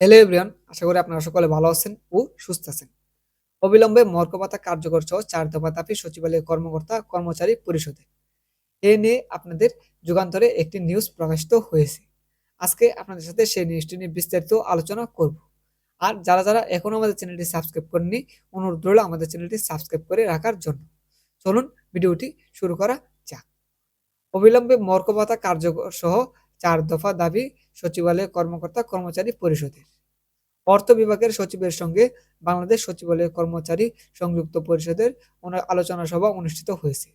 Hello everyone, আশা করি আপনারা সকলে ভালো আছেন ও সুস্থ আছেন। অবিলম্বে মর্গ ভাতা কার্যকর সহ ৪ দফা দাবি সচিবালয়ের কর্মকর্তা কর্মচারী পরিষদে। এ নিয়ে আপনাদের যুগান্তরে একটি নিউজ প্রকাশিত হয়েছে। আজকে আপনাদের সাথে সেই নিউজটি নিয়ে বিস্তারিত আলোচনা করব। আর যারা এখনো আমাদের চ্যানেলটি সাবস্ক্রাইব করেননি, অনুরোধ রইল আমাদের চ্যানেলটি সাবস্ক্রাইব করে রাখার জন্য। চলুন ভিডিওটি শুরু করা যাক। অবিলম্বে মর্গ ভাতা কার্যকর সহ ৪ দফা দাবি সচিবালয়ের কর্মকর্তা কর্মচারী পরিষদের। অর্থ বিভাগের সচিবের সঙ্গে বাংলাদেশ সচিবালয়ের কর্মচারী সংযুক্ত পরিষদের আলোচনা সভা অনুষ্ঠিত হয়েছে।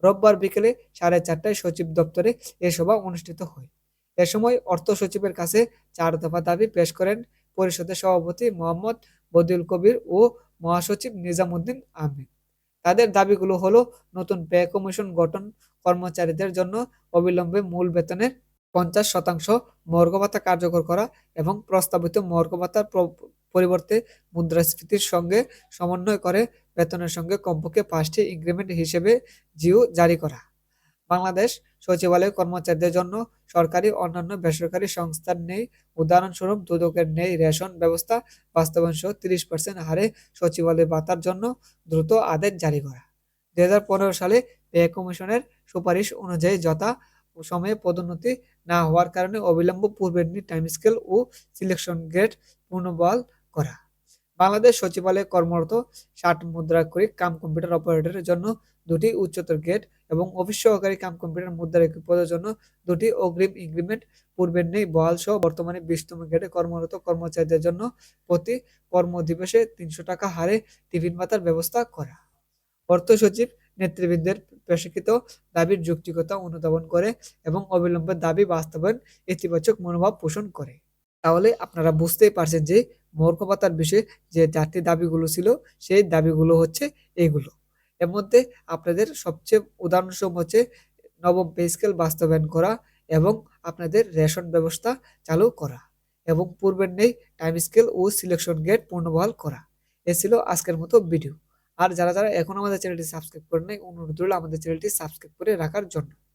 রোববার বিকেলে 4:30টায় সচিব দপ্তরে এ সভা অনুষ্ঠিত হয়। এ সময় অর্থ সচিবের কাছে ৪ দফা দাবি পেশ করেন পরিষদের সভাপতি মোহাম্মদ বদিউল কবির ও মহাসচিব নিজামুদ্দিন আহমেদ। তাদের দাবিগুলো হলো নতুন ব্যয় কমিশন গঠন, কর্মচারীদের জন্য অবিলম্বে মূল বেতনের 50% মর্গ ভাতা কার্যকর করা এবং প্রস্তাবিত মর্গ ভাতার পরিবর্তে মুদ্রাস্ফীতির সঙ্গে সমন্বয় করে বেতনের সঙ্গে কমপক্ষে 5টি ইনক্রিমেন্ট হিসেবে জিও জারি করা। বাংলাদেশ সচিবালয় কর্মচারীদের জন্য সরকারি অন্যান্য বেসরকারি সংস্থার নেই, উদাহরণস্বরূপ দুদকের নেই রেশন ব্যবস্থা বাস্তবায়ন সহ 30% হারে সচিবালয় ভাতার জন্য দ্রুত আদেশ জারি করা। 2015 সালে ব্যয় কমিশনের সুপারিশ অনুযায়ী যথা সময়ে পদোন্নতি না হওয়ার কারণে অবিলম্ব পূর্বের টাইম স্কেল ও সিলেকশন গ্রেড পুনর্বহাল করা। বাংলাদেশ সচিবালয়ে কর্মরত 60 মুদ্রাক্ষরিক কাম কম্পিউটার অপারেটরের জন্য 2টি উচ্চতর গ্রেড এবং অফিস সহকারী কাম কম্পিউটার মুদ্রাক্ষরিক পদের জন্য 2টি অগ্রিম ইনক্রিমেন্ট পূর্বের নেই বহাল সহ বর্তমানে 20তম গ্রেডে কর্মরত কর্মচারীদের জন্য প্রতি কর্মদিবসে 300 টাকা হারে টিফিন ভাতার ব্যবস্থা করা। অর্থ সচিব নেতৃবৃন্দের পেশকৃত দাবির যৌক্তিকতা অনুধাবন করে এবং অবিলম্বে দাবি বাস্তবায়ন ইতিবাচক মনোভাব পোষণ করে। তাহলে আপনারা বুঝতেই পারছেন যে মর্গ ভাতার বিষয়ে যে 4টি দাবিগুলো ছিল সেই দাবিগুলো হচ্ছে এগুলো। এর মধ্যে আপনাদের সবচেয়ে উদাহরণস্বরূপ হচ্ছে নবম পে স্কেল বাস্তবায়ন করা এবং আপনাদের রেশন ব্যবস্থা চালু করা এবং পূর্বের নেই টাইম স্কেল ও সিলেকশন গ্রেড পুনর্বহাল করা। এ ছিল আজকের মতো ভিডিও। আর যারা এখনো আমাদের চ্যানেলটি সাবস্ক্রাইব করেন নাই, অনুরোধ রইল আমাদের চ্যানেলটি সাবস্ক্রাইব করে রাখার জন্য।